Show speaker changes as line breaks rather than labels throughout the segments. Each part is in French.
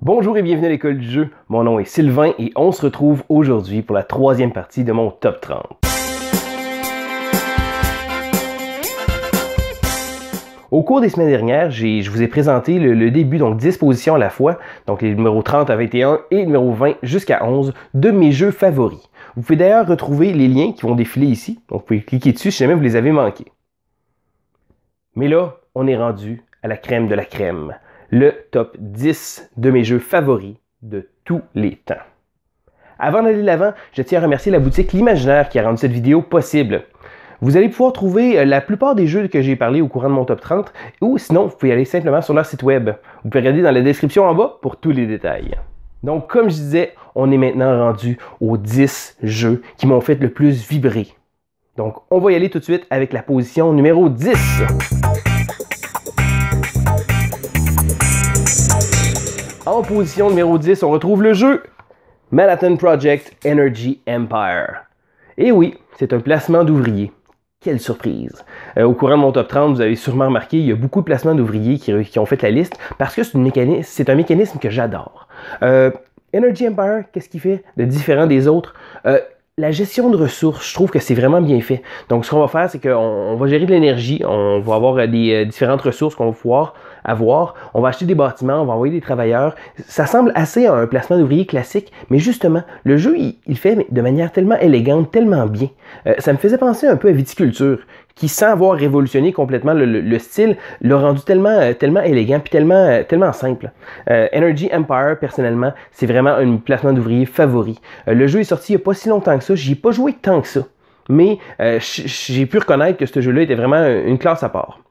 Bonjour et bienvenue à l'école du jeu, mon nom est Sylvain et on se retrouve aujourd'hui pour la troisième partie de mon top 30. Au cours des semaines dernières, je vous ai présenté le début, donc 10 positions à la fois, donc les numéros 30 à 21 et numéro 20 jusqu'à 11 de mes jeux favoris. Vous pouvez d'ailleurs retrouver les liens qui vont défiler ici, donc vous pouvez cliquer dessus si jamais vous les avez manqués. Mais là, on est rendu à la crème de la crème. Le top 10 de mes jeux favoris de tous les temps. Avant d'aller de l'avant, je tiens à remercier la boutique L'Imaginaire qui a rendu cette vidéo possible. Vous allez pouvoir trouver la plupart des jeux que j'ai parlé au courant de mon top 30 ou sinon vous pouvez aller simplement sur leur site web. Vous pouvez regarder dans la description en bas pour tous les détails. Donc comme je disais, on est maintenant rendu aux 10 jeux qui m'ont fait le plus vibrer. Donc on va y aller tout de suite avec la position numéro 10. En position numéro 10, on retrouve le jeu Manhattan Project Energy Empire. Et oui, c'est un placement d'ouvriers. Quelle surprise! Au courant de mon top 30, vous avez sûrement remarqué, il y a beaucoup de placements d'ouvriers qui ont fait la liste parce que c'est un mécanisme que j'adore. Energy Empire, qu'est-ce qu'il fait de différent des autres? La gestion de ressources, je trouve que c'est vraiment bien fait. Donc, ce qu'on va faire, c'est qu'on va gérer de l'énergie. On va avoir des différentes ressources qu'on va pouvoir avoir. On va acheter des bâtiments, on va envoyer des travailleurs. Ça semble assez à un placement d'ouvrier classique, mais justement, le jeu, il fait de manière tellement élégante, tellement bien. Ça me faisait penser un peu à Viticulture, qui, sans avoir révolutionné complètement le style, l'a rendu tellement élégant puis tellement simple. Energy Empire, personnellement, c'est vraiment un placement d'ouvrier favori. Le jeu est sorti il n'y a pas si longtemps que ça. J'y ai pas joué tant que ça. Mais j'ai pu reconnaître que ce jeu-là était vraiment une classe à part.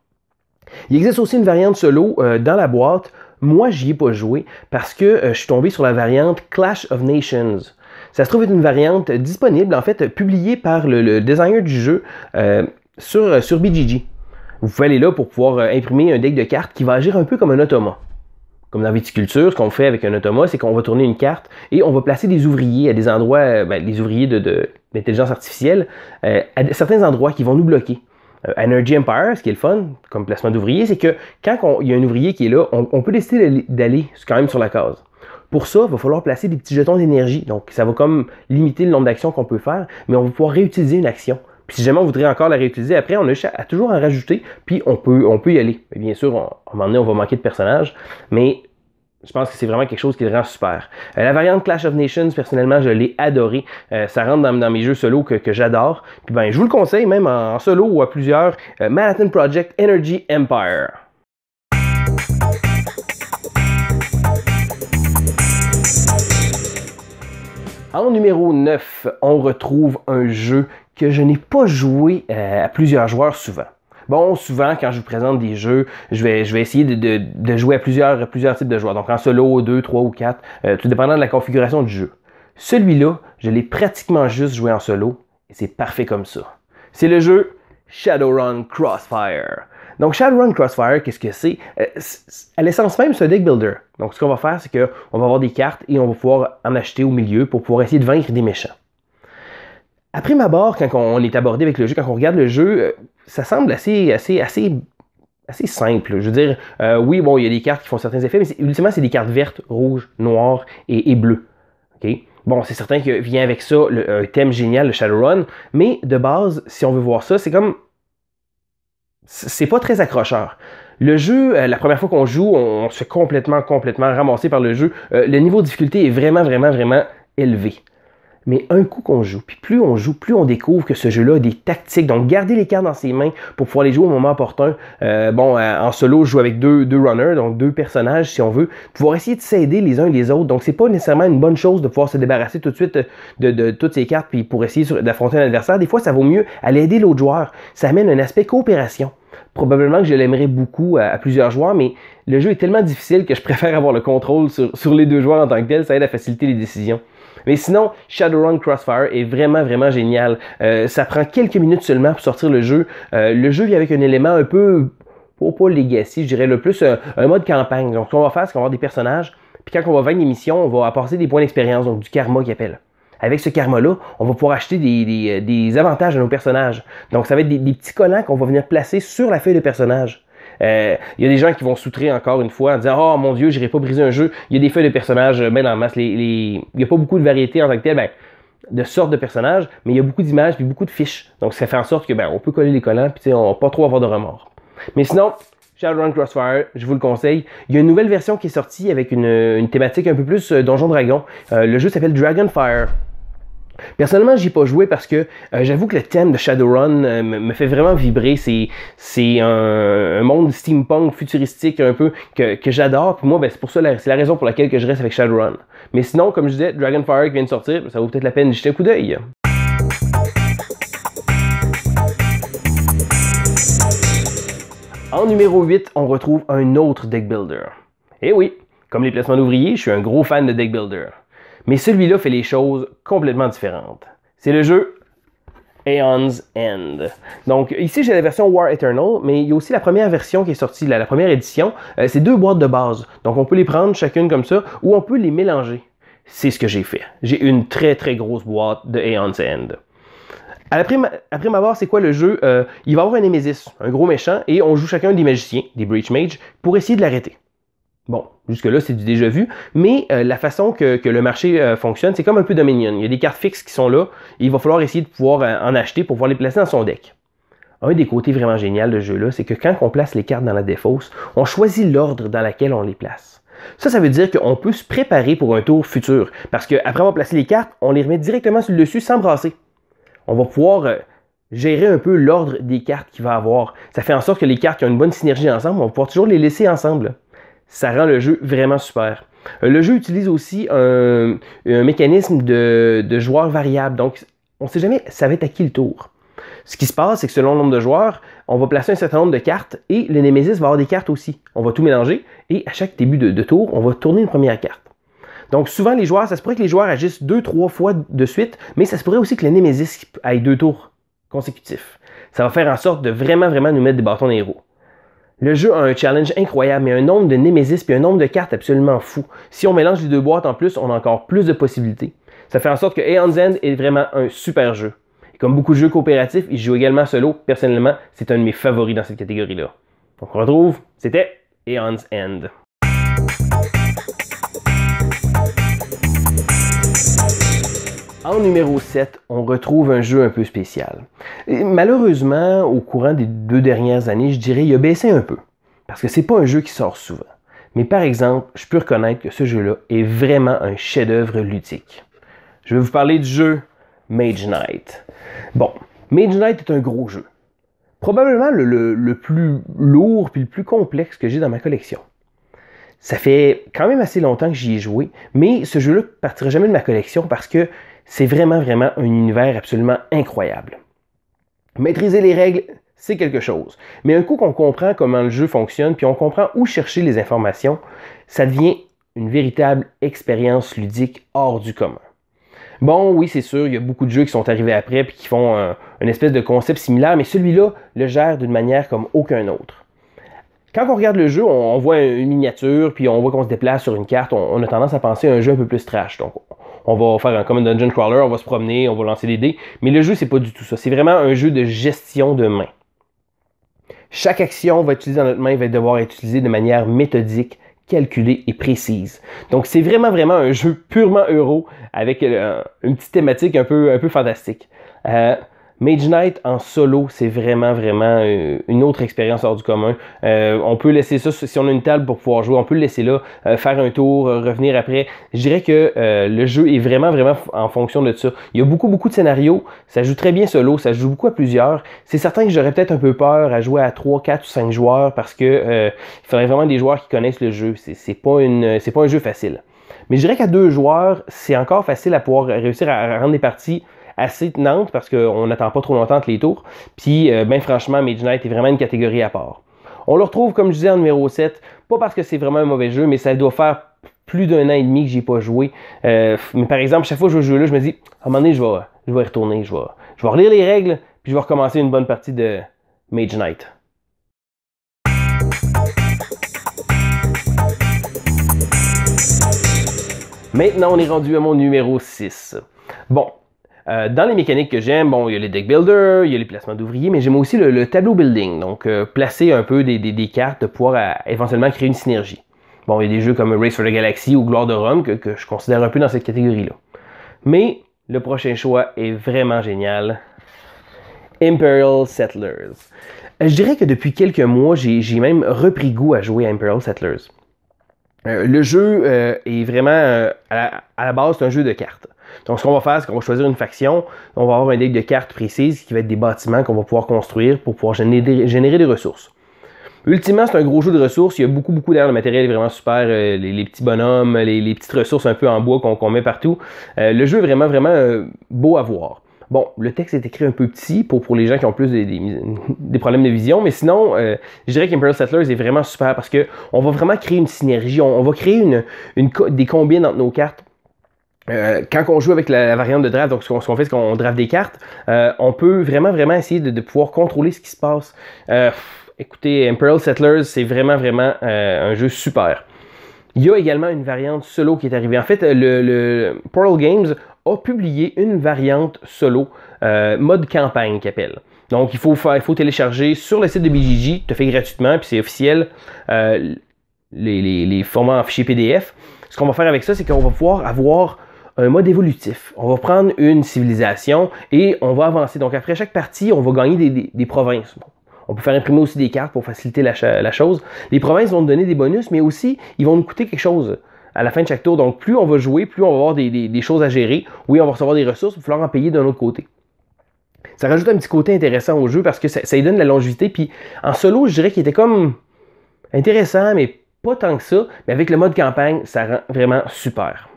Il existe aussi une variante solo dans la boîte. Moi, j'y ai pas joué parce que je suis tombé sur la variante Clash of Nations. Ça se trouve être une variante disponible, en fait, publiée par le designer du jeu sur BGG. Vous pouvez aller là pour pouvoir imprimer un deck de cartes qui va agir un peu comme un automat. Comme dans Viticulture, ce qu'on fait avec un automat, c'est qu'on va tourner une carte et on va placer des ouvriers à des endroits, les ouvriers d'intelligence artificielle, à certains endroits qui vont nous bloquer. Energy Empire, ce qui est le fun, comme placement d'ouvrier, c'est que quand il y a un ouvrier qui est là, on peut décider d'aller quand même sur la case. Pour ça, il va falloir placer des petits jetons d'énergie. Donc, ça va comme limiter le nombre d'actions qu'on peut faire, mais on va pouvoir réutiliser une action. Puis si jamais on voudrait encore la réutiliser, après, on a toujours à rajouter, puis on peut y aller. Bien sûr, à un moment donné, on va manquer de personnages, mais je pense que c'est vraiment quelque chose qui le rend super. La variante Clash of Nations, personnellement, je l'ai adoré. Ça rentre dans mes jeux solo que j'adore. Puis ben, je vous le conseille, même en solo ou à plusieurs, Manhattan Project Energy Empire. En numéro 9, on retrouve un jeu que je n'ai pas joué à plusieurs joueurs souvent. Bon, souvent, quand je vous présente des jeux, je vais essayer de jouer à plusieurs types de joueurs. Donc en solo, 2, 3 ou 4, tout dépendant de la configuration du jeu. Celui-là, je l'ai pratiquement juste joué en solo, et c'est parfait comme ça. C'est le jeu Shadowrun Crossfire. Donc Shadowrun Crossfire, qu'est-ce que c'est? À l'essence même, c'est un deck builder. Donc ce qu'on va faire, c'est qu'on va avoir des cartes et on va pouvoir en acheter au milieu pour pouvoir essayer de vaincre des méchants. Après ma barre, quand on est abordé avec le jeu, quand on regarde le jeu, ça semble assez simple. Je veux dire, oui, bon, il y a des cartes qui font certains effets, mais ultimement, c'est des cartes vertes, rouges, noires et bleues. Okay? Bon, c'est certain qu'il vient avec ça un thème génial, le Shadowrun, mais de base, si on veut voir ça, c'est pas très accrocheur. Le jeu, la première fois qu'on joue, on se fait complètement ramasser par le jeu. Le niveau de difficulté est vraiment élevé. Mais un coup qu'on joue, puis plus on joue, plus on découvre que ce jeu-là a des tactiques. Donc, garder les cartes dans ses mains pour pouvoir les jouer au moment opportun. En solo, je joue avec deux runners, donc deux personnages, si on veut. Pouvoir essayer de s'aider les uns et les autres. Donc, c'est pas nécessairement une bonne chose de pouvoir se débarrasser tout de suite de toutes ces cartes puis pour essayer d'affronter un adversaire. Des fois, ça vaut mieux aller aider l'autre joueur. Ça amène un aspect coopération. Probablement que je l'aimerais beaucoup à plusieurs joueurs, mais le jeu est tellement difficile que je préfère avoir le contrôle sur les deux joueurs en tant que tel. Ça aide à faciliter les décisions. Mais sinon, Shadowrun Crossfire est vraiment génial. Ça prend quelques minutes seulement pour sortir le jeu. Le jeu vient avec un élément un peu, pas legacy, je dirais, le plus un mode campagne. Donc, ce qu'on va faire, c'est qu'on va avoir des personnages, puis quand on va vaincre une mission, on va apporter des points d'expérience, donc du karma qu'ils appellent. Avec ce karma-là, on va pouvoir acheter des avantages à nos personnages. Donc, ça va être des petits collants qu'on va venir placer sur la feuille de personnage. Il y a des gens qui vont s'outrer encore une fois en disant « Oh mon Dieu, j'irai pas briser un jeu. » Il y a des feuilles de personnages ben en masse. Il n'y a pas beaucoup de variété en tant que tel, ben, de sortes de personnages, mais il y a beaucoup d'images puis beaucoup de fiches. Donc ça fait en sorte que ben, on peut coller les collants puis on va pas trop avoir de remords. Mais sinon, Shadowrun Crossfire, je vous le conseille. Il y a une nouvelle version qui est sortie avec une thématique un peu plus Donjon Dragon. Le jeu s'appelle Dragonfire. Personnellement, j'y ai pas joué parce que j'avoue que le thème de Shadowrun me fait vraiment vibrer. C'est un monde steampunk futuristique un peu que j'adore. Puis moi, ben, c'est pour ça c'est la raison pour laquelle que je reste avec Shadowrun. Mais sinon, comme je disais, Dragonfire qui vient de sortir, ça vaut peut-être la peine d'y jeter un coup d'œil. En numéro 8, on retrouve un autre deck builder. Et oui, comme les placements d'ouvriers, je suis un gros fan de deck builder. Mais celui-là fait les choses complètement différentes. C'est le jeu Aeon's End. Donc ici, j'ai la version War Eternal, mais il y a aussi la première version qui est sortie, la première édition. C'est 2 boîtes de base. Donc on peut les prendre chacune comme ça, ou on peut les mélanger. C'est ce que j'ai fait. J'ai une très très grosse boîte de Aeon's End. Après m'avoir, c'est quoi le jeu? Il va y avoir un Némésis, un gros méchant, et on joue chacun des magiciens, des Breach Mages, pour essayer de l'arrêter. Bon, jusque-là, c'est du déjà vu, mais la façon que le marché fonctionne, c'est comme un peu Dominion. Il y a des cartes fixes qui sont là, et il va falloir essayer de pouvoir en acheter pour pouvoir les placer dans son deck. Un des côtés vraiment génial de ce jeu-là, c'est que quand on place les cartes dans la défausse, on choisit l'ordre dans lequel on les place. Ça veut dire qu'on peut se préparer pour un tour futur, parce qu'après avoir placé les cartes, on les remet directement sur le dessus sans brasser. On va pouvoir gérer un peu l'ordre des cartes qu'il va avoir. Ça fait en sorte que les cartes qui ont une bonne synergie ensemble, on va pouvoir toujours les laisser ensemble. Ça rend le jeu vraiment super. Le jeu utilise aussi un mécanisme de joueurs variables. Donc, on ne sait jamais ça va être à qui le tour. Ce qui se passe, c'est que selon le nombre de joueurs, on va placer un certain nombre de cartes et le Némésis va avoir des cartes aussi. On va tout mélanger et à chaque début de tour, on va tourner une première carte. Donc souvent, les joueurs, ça se pourrait que les joueurs agissent 2-3 fois de suite, mais ça se pourrait aussi que le Némésis aille 2 tours consécutifs. Ça va faire en sorte de vraiment nous mettre des bâtons dans les roues. Le jeu a un challenge incroyable, mais un nombre de Némésis puis un nombre de cartes absolument fou. Si on mélange les 2 boîtes en plus, on a encore plus de possibilités. Ça fait en sorte que Aeon's End est vraiment un super jeu. Et comme beaucoup de jeux coopératifs, il joue également solo. Personnellement, c'est un de mes favoris dans cette catégorie-là. Donc on retrouve, c'était Aeon's End. En numéro 7, on retrouve un jeu un peu spécial. Et malheureusement, au courant des 2 dernières années, je dirais, il a baissé un peu. Parce que c'est pas un jeu qui sort souvent. Mais par exemple, je peux reconnaître que ce jeu-là est vraiment un chef-d'œuvre ludique. Je vais vous parler du jeu Mage Knight. Bon, Mage Knight est un gros jeu. Probablement le plus lourd et le plus complexe que j'ai dans ma collection. Ça fait quand même assez longtemps que j'y ai joué, mais ce jeu-là ne partira jamais de ma collection parce que c'est vraiment un univers absolument incroyable. Maîtriser les règles, c'est quelque chose. Mais un coup qu'on comprend comment le jeu fonctionne, puis on comprend où chercher les informations, ça devient une véritable expérience ludique hors du commun. Bon, oui, c'est sûr, il y a beaucoup de jeux qui sont arrivés après puis qui font une espèce de concept similaire, mais celui-là le gère d'une manière comme aucun autre. Quand on regarde le jeu, on voit une miniature, puis on voit qu'on se déplace sur une carte, on a tendance à penser à un jeu un peu plus trash. Donc, on va faire comme un dungeon crawler, on va se promener, on va lancer des dés. Mais le jeu, c'est pas du tout ça. C'est vraiment un jeu de gestion de main. Chaque action va être utilisée dans notre main va devoir être utilisée de manière méthodique, calculée et précise. Donc, c'est vraiment un jeu purement euro avec une petite thématique un peu fantastique. Mage Knight en solo, c'est vraiment une autre expérience hors du commun. On peut laisser ça, si on a une table pour pouvoir jouer, on peut le laisser là, faire un tour, revenir après. Je dirais que le jeu est vraiment en fonction de ça. Il y a beaucoup de scénarios, ça joue très bien solo, ça joue beaucoup à plusieurs. C'est certain que j'aurais peut-être un peu peur à jouer à 3, 4 ou 5 joueurs parce que il faudrait vraiment des joueurs qui connaissent le jeu. C'est pas un jeu facile. Mais je dirais qu'à 2 joueurs, c'est encore facile à pouvoir réussir à rendre des parties assez tenante parce qu'on n'attend pas trop longtemps entre les tours. Puis, ben franchement, Mage Knight est vraiment une catégorie à part. On le retrouve, comme je disais, en numéro 7, pas parce que c'est vraiment un mauvais jeu, mais ça doit faire plus d'1 an et demi que j'ai pas joué. Mais par exemple, chaque fois que je joue ce jeu-là, je me dis, à un moment donné, je vais y retourner, je vais relire les règles, puis je vais recommencer une bonne partie de Mage Knight. Maintenant, on est rendu à mon numéro 6. Bon, Dans les mécaniques que j'aime, bon, il y a les deck builders, il y a les placements d'ouvriers, mais j'aime aussi le tableau building, donc placer un peu des cartes de pouvoir éventuellement créer une synergie. Bon, il y a des jeux comme Race for the Galaxy ou Gloire de Rome que je considère un peu dans cette catégorie-là. Mais le prochain choix est vraiment génial. Imperial Settlers. Je dirais que depuis quelques mois, j'ai même repris goût à jouer à Imperial Settlers. Le jeu est vraiment, à la base, c'est un jeu de cartes. Donc, ce qu'on va faire, c'est qu'on va choisir une faction, on va avoir un deck de cartes précises qui va être des bâtiments qu'on va pouvoir construire pour pouvoir générer des ressources. Ultimement, c'est un gros jeu de ressources. Il y a beaucoup d'air. Le matériel est vraiment super. Les petits bonhommes, les petites ressources un peu en bois qu'on met partout. Le jeu est vraiment beau à voir. Bon, le texte est écrit un peu petit pour les gens qui ont plus des problèmes de vision, mais sinon, je dirais qu'Imperial Settlers est vraiment super parce qu'on va vraiment créer une synergie. On va créer des combines entre nos cartes. Quand on joue avec la variante de draft, donc ce qu'on fait, c'est qu'on draft des cartes, on peut vraiment essayer de pouvoir contrôler ce qui se passe. Écoutez, Imperial Settlers, c'est vraiment un jeu super. Il y a également une variante solo qui est arrivée. En fait, le Portal Games a publié une variante solo, mode campagne qu'il appelle. Donc, il faut télécharger sur le site de BGG, tu le fais gratuitement, puis c'est officiel, les formats en fichier PDF. Ce qu'on va faire avec ça, c'est qu'on va pouvoir avoir un mode évolutif. On va prendre une civilisation et on va avancer. Donc, après chaque partie, on va gagner des provinces. On peut faire imprimer aussi des cartes pour faciliter la chose. Les provinces vont nous donner des bonus, mais aussi, ils vont nous coûter quelque chose à la fin de chaque tour. Donc, plus on va jouer, plus on va avoir des choses à gérer. Oui, on va recevoir des ressources, il va falloir en payer d'un autre côté. Ça rajoute un petit côté intéressant au jeu parce que ça lui donne de la longévité. Puis, en solo, je dirais qu'il était comme intéressant, mais pas tant que ça. Mais avec le mode campagne, ça rend vraiment super.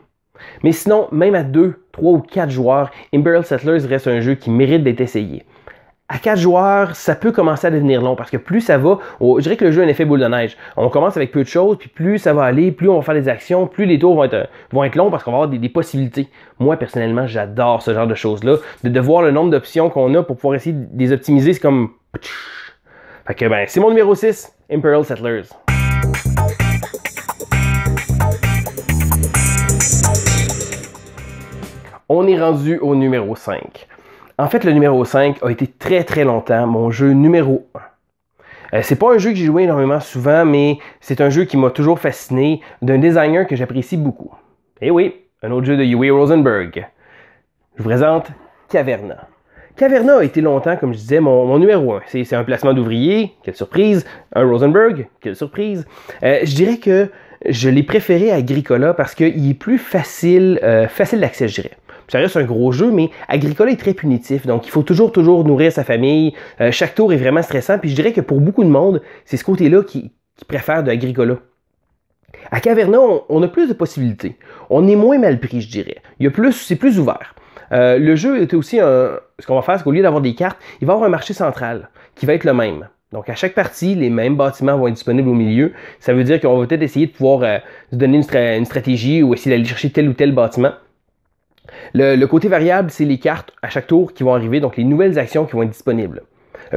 Mais sinon, même à 2, 3 ou 4 joueurs, Imperial Settlers reste un jeu qui mérite d'être essayé. À 4 joueurs, ça peut commencer à devenir long parce que plus ça va, je dirais que le jeu a un effet boule de neige. On commence avec peu de choses, puis plus ça va aller, plus on va faire des actions, plus les tours vont être longs parce qu'on va avoir des possibilités. Moi, personnellement, j'adore ce genre de choses-là. De voir le nombre d'options qu'on a pour pouvoir essayer de les optimiser, c'est comme... Fait que, c'est mon numéro 6, Imperial Settlers. On est rendu au numéro 5. En fait, le numéro 5 a été très longtemps mon jeu numéro 1. C'est pas un jeu que j'ai joué énormément souvent, mais c'est un jeu qui m'a toujours fasciné, d'un designer que j'apprécie beaucoup. Et oui, un autre jeu de Uwe Rosenberg. Je vous présente Caverna. Caverna a été longtemps, comme je disais, mon numéro 1. C'est un placement d'ouvrier, quelle surprise. Un Rosenberg, quelle surprise. Je dirais que je l'ai préféré à Agricola parce qu'il est plus facile d'accès, je dirais. Ça reste un gros jeu, mais Agricola est très punitif, donc il faut toujours nourrir sa famille. Chaque tour est vraiment stressant, puis je dirais que pour beaucoup de monde, c'est ce côté-là qui préfère de Agricola. À Caverna, on a plus de possibilités. On est moins mal pris, je dirais. C'est plus ouvert. Le jeu est aussi ce qu'on va faire, c'est qu'au lieu d'avoir des cartes, il va y avoir un marché central qui va être le même. Donc, à chaque partie, les mêmes bâtiments vont être disponibles au milieu. Ça veut dire qu'on va peut-être essayer de pouvoir se donner une stratégie ou essayer d'aller chercher tel ou tel bâtiment. Le côté variable, c'est les cartes à chaque tour qui vont arriver, donc les nouvelles actions qui vont être disponibles.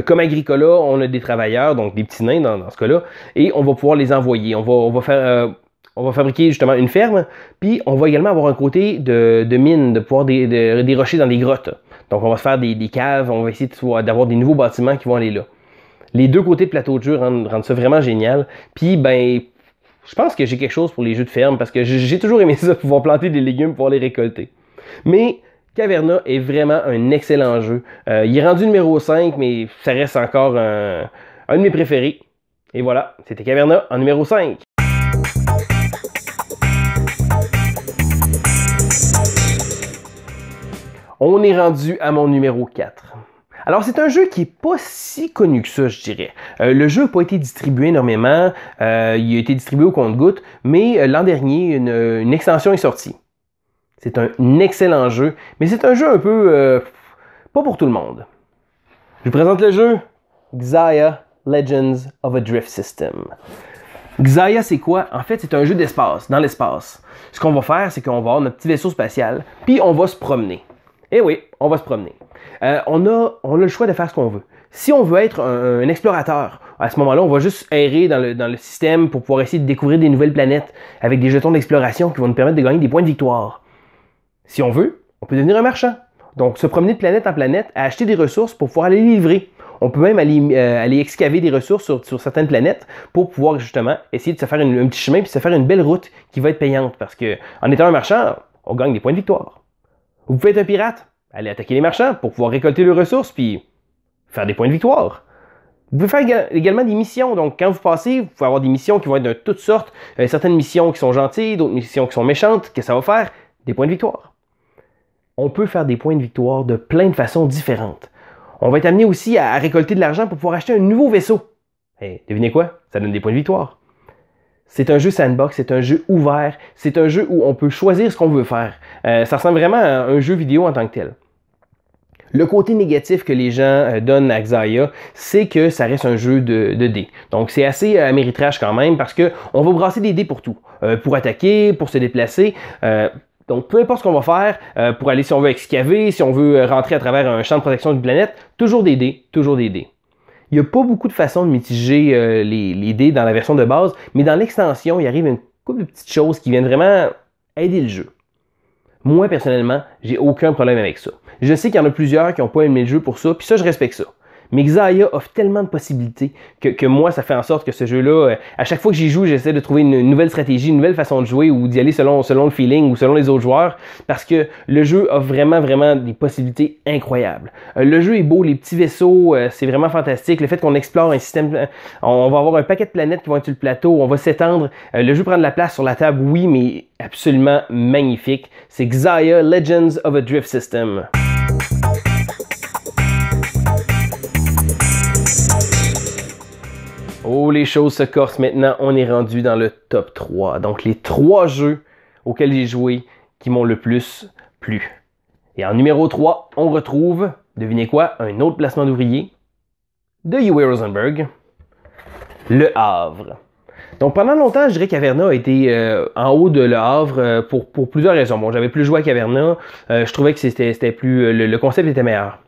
Comme Agricola, on a des travailleurs, donc des petits nains dans ce cas-là, et on va pouvoir les envoyer. On va fabriquer justement une ferme, puis on va également avoir un côté de mine, de pouvoir des rochers dans des grottes. Donc on va se faire des caves, on va essayer d'avoir des nouveaux bâtiments qui vont aller là. Les deux côtés de plateau de jeu rendent ça vraiment génial. Puis je pense que j'ai quelque chose pour les jeux de ferme, parce que j'ai toujours aimé ça, pouvoir planter des légumes, pouvoir les récolter. Mais Caverna est vraiment un excellent jeu. Il est rendu numéro 5, mais ça reste encore un de mes préférés. Et voilà, c'était Caverna en numéro 5. On est rendu à mon numéro 4. Alors, c'est un jeu qui n'est pas si connu que ça, je dirais. Le jeu n'a pas été distribué énormément. Il a été distribué au compte-gouttes, mais l'an dernier, une extension est sortie. C'est un excellent jeu, mais c'est un jeu un peu pas pour tout le monde. Je vous présente le jeu Xia Legends of a Drift System. Xia, c'est quoi? En fait, c'est un jeu d'espace, dans l'espace. Ce qu'on va faire, c'est qu'on va avoir notre petit vaisseau spatial, puis on va se promener. Eh oui, on va se promener. On a le choix de faire ce qu'on veut. Si on veut être un explorateur, à ce moment-là, on va juste errer dans le système pour pouvoir essayer de découvrir des nouvelles planètes avec des jetons d'exploration qui vont nous permettre de gagner des points de victoire. Si on veut, on peut devenir un marchand. Donc, se promener de planète en planète, à acheter des ressources pour pouvoir aller les livrer. On peut même aller excaver des ressources sur certaines planètes pour pouvoir justement essayer de se faire un petit chemin puis se faire une belle route qui va être payante. Parce que en étant un marchand, on gagne des points de victoire. Vous pouvez être un pirate, aller attaquer les marchands pour pouvoir récolter leurs ressources puis faire des points de victoire. Vous pouvez faire également des missions. Donc, quand vous passez, vous pouvez avoir des missions qui vont être de toutes sortes. Certaines missions qui sont gentilles, d'autres missions qui sont méchantes. Qu'est-ce que ça va faire? Des points de victoire. On peut faire des points de victoire de plein de façons différentes. On va être amené aussi à récolter de l'argent pour pouvoir acheter un nouveau vaisseau. Et devinez quoi? Ça donne des points de victoire. C'est un jeu sandbox, c'est un jeu ouvert, c'est un jeu où on peut choisir ce qu'on veut faire. Ça ressemble vraiment à un jeu vidéo en tant que tel. Le côté négatif que les gens donnent à Xayah, c'est que ça reste un jeu de dés. Donc c'est assez améritrage quand même parce qu'on va brasser des dés pour tout. Pour attaquer, pour se déplacer. Donc, peu importe ce qu'on va faire, pour aller, si on veut excaver, si on veut rentrer à travers un champ de protection d'une planète, toujours des dés, toujours des dés. Il n'y a pas beaucoup de façons de mitiger les dés dans la version de base, mais dans l'extension, il arrive une couple de petites choses qui viennent vraiment aider le jeu. Moi, personnellement, j'ai aucun problème avec ça. Je sais qu'il y en a plusieurs qui n'ont pas aimé le jeu pour ça, puis ça, je respecte ça. Mais Xayah offre tellement de possibilités que moi, ça fait en sorte que ce jeu-là, à chaque fois que j'y joue, j'essaie de trouver une nouvelle stratégie, une nouvelle façon de jouer ou d'y aller selon le feeling ou selon les autres joueurs parce que le jeu offre vraiment des possibilités incroyables. Le jeu est beau, les petits vaisseaux, c'est vraiment fantastique. Le fait qu'on explore un système, on va avoir un paquet de planètes qui vont être sur le plateau, on va s'étendre. Le jeu prend de la place sur la table, oui, mais absolument magnifique. C'est Xayah Legends of a Drift System. Oh, les choses se corsent maintenant, on est rendu dans le top 3. Donc, les 3 jeux auxquels j'ai joué qui m'ont le plus plu. Et en numéro 3, on retrouve, devinez quoi, un autre placement d'ouvrier de Uwe Rosenberg, Le Havre. Donc, pendant longtemps, je dirais qu'Averna a été en haut de Le Havre pour plusieurs raisons. Bon, j'avais plus joué à qu'Averna, je trouvais que c'était plus, le concept était meilleur.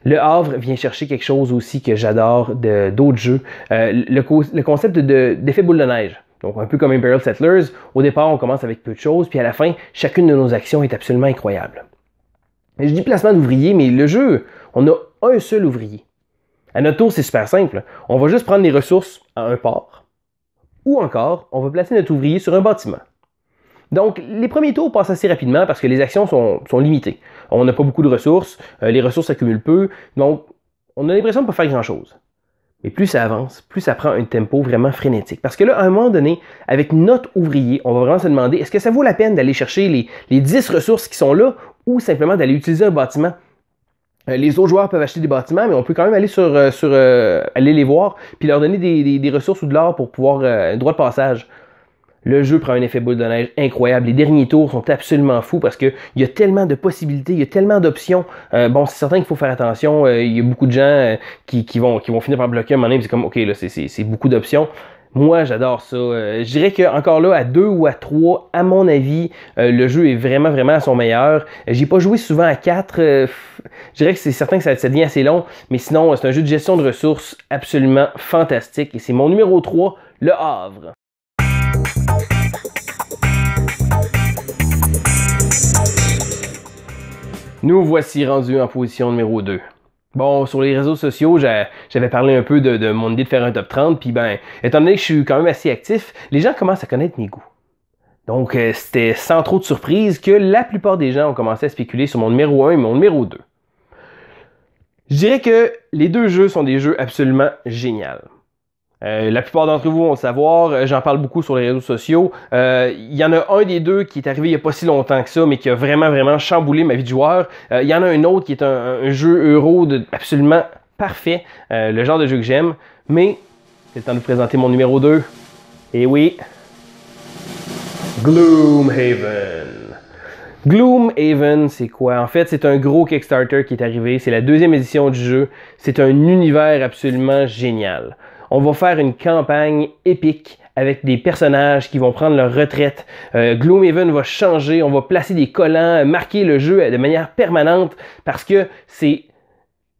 Le Havre vient chercher quelque chose aussi que j'adore d'autres jeux, le concept d'effet boule de neige. Donc un peu comme Imperial Settlers, au départ on commence avec peu de choses, puis à la fin, chacune de nos actions est absolument incroyable. Mais je dis placement d'ouvrier, mais le jeu, on a un seul ouvrier. À notre tour, c'est super simple. On va juste prendre les ressources à un port, ou encore, on va placer notre ouvrier sur un bâtiment. Donc, les premiers tours passent assez rapidement parce que les actions sont limitées. On n'a pas beaucoup de ressources, les ressources s'accumulent peu, donc on a l'impression de ne pas faire grand-chose. Mais plus ça avance, plus ça prend un tempo vraiment frénétique. Parce que là, à un moment donné, avec notre ouvrier, on va vraiment se demander, est-ce que ça vaut la peine d'aller chercher les 10 ressources qui sont là ou simplement d'aller utiliser un bâtiment? Les autres joueurs peuvent acheter des bâtiments, mais on peut quand même aller aller les voir puis leur donner des ressources ou de l'or pour pouvoir un droit de passage. Le jeu prend un effet boule de neige incroyable. Les derniers tours sont absolument fous parce qu'il y a tellement de possibilités, il y a tellement d'options. Bon, c'est certain qu'il faut faire attention. Il y a beaucoup de gens qui vont finir par bloquer un moment donné. C'est comme, OK, là, c'est beaucoup d'options. Moi, j'adore ça. Je dirais qu'encore là, à 2 ou à 3, à mon avis, le jeu est vraiment à son meilleur. J'ai pas joué souvent à 4. Je dirais que c'est certain que ça devient assez long. Mais sinon, c'est un jeu de gestion de ressources absolument fantastique. Et c'est mon numéro 3, Le Havre. Nous voici rendus en position numéro 2. Bon, sur les réseaux sociaux, j'avais parlé un peu de mon idée de faire un top 30, puis ben, étant donné que je suis quand même assez actif, les gens commencent à connaître mes goûts. Donc, c'était sans trop de surprise que la plupart des gens ont commencé à spéculer sur mon numéro 1 et mon numéro 2. Je dirais que les deux jeux sont des jeux absolument géniaux. La plupart d'entre vous vont le savoir, j'en parle beaucoup sur les réseaux sociaux. Il y en a un des deux qui est arrivé il n'y a pas si longtemps que ça, mais qui a vraiment chamboulé ma vie de joueur. Il y en a un autre qui est un jeu euro absolument parfait, le genre de jeu que j'aime. Mais c'est le temps de vous présenter mon numéro 2. Et oui, Gloomhaven. Gloomhaven, c'est quoi? En fait, c'est un gros Kickstarter qui est arrivé. C'est la 2e édition du jeu. C'est un univers absolument génial. On va faire une campagne épique avec des personnages qui vont prendre leur retraite. Gloomhaven va changer, on va placer des collants, marquer le jeu de manière permanente parce que c'est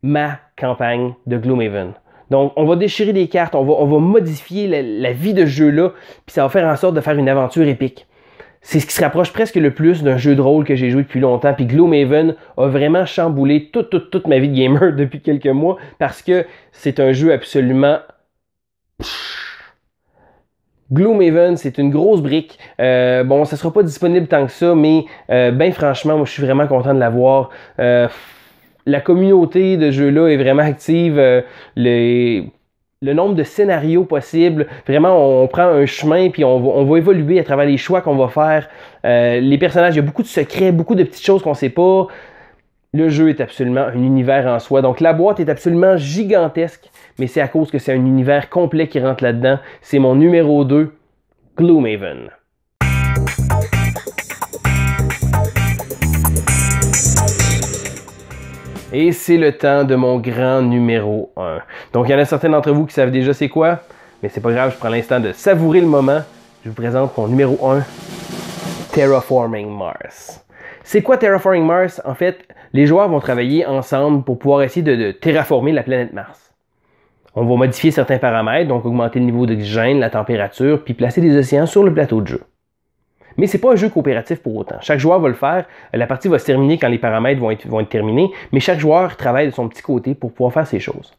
ma campagne de Gloomhaven. Donc, on va déchirer des cartes, on va modifier la vie de ce jeu-là, puis ça va faire en sorte de faire une aventure épique. C'est ce qui se rapproche presque le plus d'un jeu de rôle que j'ai joué depuis longtemps. Puis Gloomhaven a vraiment chamboulé toute ma vie de gamer depuis quelques mois parce que c'est un jeu absolument... Gloomhaven, c'est une grosse brique. Bon, ça sera pas disponible tant que ça, mais ben franchement, moi je suis vraiment content de l'avoir. La communauté de jeu-là est vraiment active. Le nombre de scénarios possibles, vraiment, on prend un chemin puis on va évoluer à travers les choix qu'on va faire. Les personnages, il y a beaucoup de secrets, beaucoup de petites choses qu'on ne sait pas. Le jeu est absolument un univers en soi. Donc la boîte est absolument gigantesque, mais c'est à cause que c'est un univers complet qui rentre là-dedans. C'est mon numéro 2, Gloomhaven. Et c'est le temps de mon grand numéro 1. Donc il y en a certains d'entre vous qui savent déjà c'est quoi, mais c'est pas grave, je prends l'instant de savourer le moment. Je vous présente mon numéro 1, Terraforming Mars. C'est quoi Terraforming Mars? En fait, les joueurs vont travailler ensemble pour pouvoir essayer de terraformer la planète Mars. On va modifier certains paramètres, donc augmenter le niveau d'oxygène, la température, puis placer des océans sur le plateau de jeu. Mais ce n'est pas un jeu coopératif pour autant. Chaque joueur va le faire. La partie va se terminer quand les paramètres vont être terminés, mais chaque joueur travaille de son petit côté pour pouvoir faire ses choses.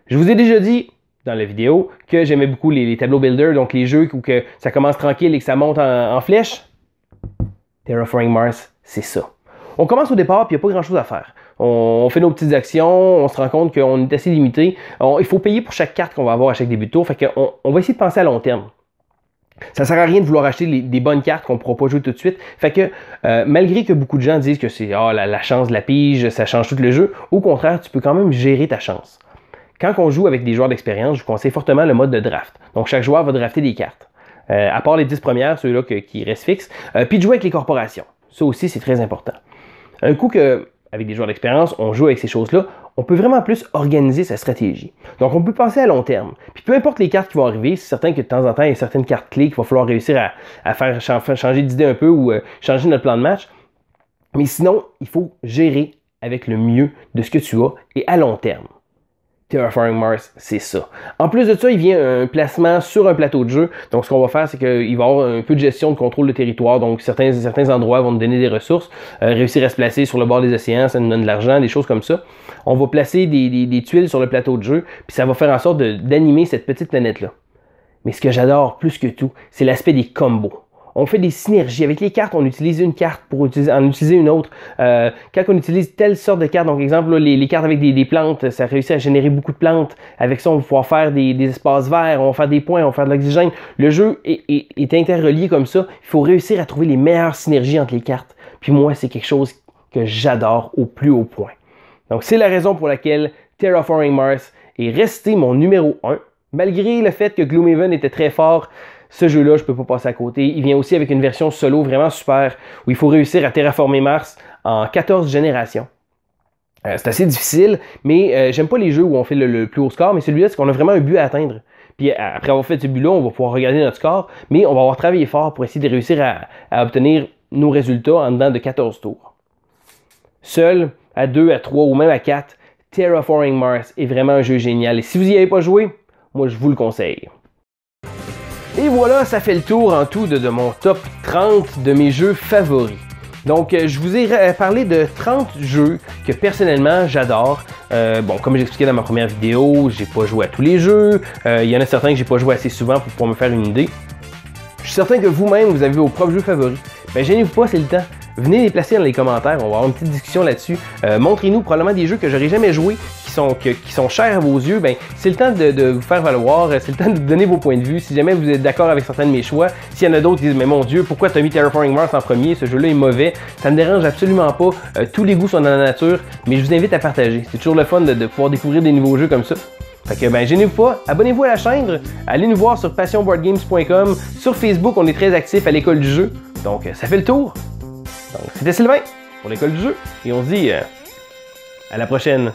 Je vous ai déjà dit dans la vidéo que j'aimais beaucoup les tableaux builder, donc les jeux où que ça commence tranquille et que ça monte en flèche. Terraforming Mars, c'est ça. On commence au départ, puis il n'y a pas grand-chose à faire. On fait nos petites actions, on se rend compte qu'on est assez limité. Il faut payer pour chaque carte qu'on va avoir à chaque début de tour, fait qu'on va essayer de penser à long terme. Ça ne sert à rien de vouloir acheter des bonnes cartes qu'on ne pourra pas jouer tout de suite. Fait que, malgré que beaucoup de gens disent que c'est la chance de la pige, ça change tout le jeu, au contraire, tu peux quand même gérer ta chance. Quand on joue avec des joueurs d'expérience, je vous conseille fortement le mode de draft. Donc, chaque joueur va drafter des cartes. À part les 10 premières, ceux-là qui restent fixes, puis de jouer avec les corporations. Ça aussi, c'est très important. Un coup avec des joueurs d'expérience, on joue avec ces choses-là, on peut vraiment plus organiser sa stratégie. Donc, on peut penser à long terme. Puis, peu importe les cartes qui vont arriver, c'est certain que de temps en temps, il y a certaines cartes clés qu'il va falloir réussir à faire changer d'idée un peu ou changer notre plan de match. Mais sinon, il faut gérer avec le mieux de ce que tu as et à long terme. Terraforming Mars, c'est ça. En plus de ça, il vient un placement sur un plateau de jeu. Donc, ce qu'on va faire, c'est qu'il va y avoir un peu de gestion de contrôle de territoire. Donc, certains endroits vont nous donner des ressources. Réussir à se placer sur le bord des océans, ça nous donne de l'argent, des choses comme ça. On va placer des tuiles sur le plateau de jeu, puis ça va faire en sorte d'animer cette petite planète-là. Mais ce que j'adore plus que tout, c'est l'aspect des combos. On fait des synergies. Avec les cartes, on utilise une carte pour en utiliser une autre. Quand on utilise telle sorte de carte, donc exemple, là, les cartes avec des plantes, ça réussit à générer beaucoup de plantes. Avec ça, on va pouvoir faire des espaces verts, on va faire des points, on va faire de l'oxygène. Le jeu est interrelié comme ça. Il faut réussir à trouver les meilleures synergies entre les cartes. Puis moi, c'est quelque chose que j'adore au plus haut point. Donc, c'est la raison pour laquelle Terraforming Mars est resté mon numéro 1. Malgré le fait que Gloomhaven était très fort, ce jeu-là, je ne peux pas passer à côté. Il vient aussi avec une version solo vraiment super, où il faut réussir à terraformer Mars en 14 générations. C'est assez difficile, mais j'aime pas les jeux où on fait le plus haut score, mais celui-là, c'est qu'on a vraiment un but à atteindre. Puis après avoir fait ce but-là, on va pouvoir regarder notre score, mais on va avoir travaillé fort pour essayer de réussir à obtenir nos résultats en dedans de 14 tours. Seul, à 2, à 3 ou même à 4, Terraforming Mars est vraiment un jeu génial. Et si vous n'y avez pas joué, moi je vous le conseille. Et voilà, ça fait le tour en tout de mon top 30 de mes jeux favoris. Donc, je vous ai parlé de 30 jeux que personnellement j'adore. Bon, comme j'expliquais dans ma première vidéo, j'ai pas joué à tous les jeux. Il y en a certains que j'ai pas joué assez souvent pour pouvoir me faire une idée. Je suis certain que vous-même, vous avez vos propres jeux favoris. Ben, gênez-vous pas, c'est le temps. Venez les placer dans les commentaires, on va avoir une petite discussion là-dessus. Montrez-nous probablement des jeux que j'aurais jamais joué, qui sont chers à vos yeux. Ben, c'est le temps de vous faire valoir, c'est le temps de donner vos points de vue. Si jamais vous êtes d'accord avec certains de mes choix, s'il y en a d'autres qui disent « Mais mon Dieu, pourquoi tu as mis Terraforming Mars en premier? Ce jeu-là est mauvais. » Ça me dérange absolument pas. Tous les goûts sont dans la nature, mais je vous invite à partager. C'est toujours le fun de pouvoir découvrir des nouveaux jeux comme ça. Fait que, ben, gênez-vous pas, abonnez-vous à la chaîne, allez nous voir sur passionboardgames.com. Sur Facebook, on est très actifs à l'école du jeu. Donc, ça fait le tour. Donc, c'était Sylvain pour l'école du jeu et on se dit à la prochaine.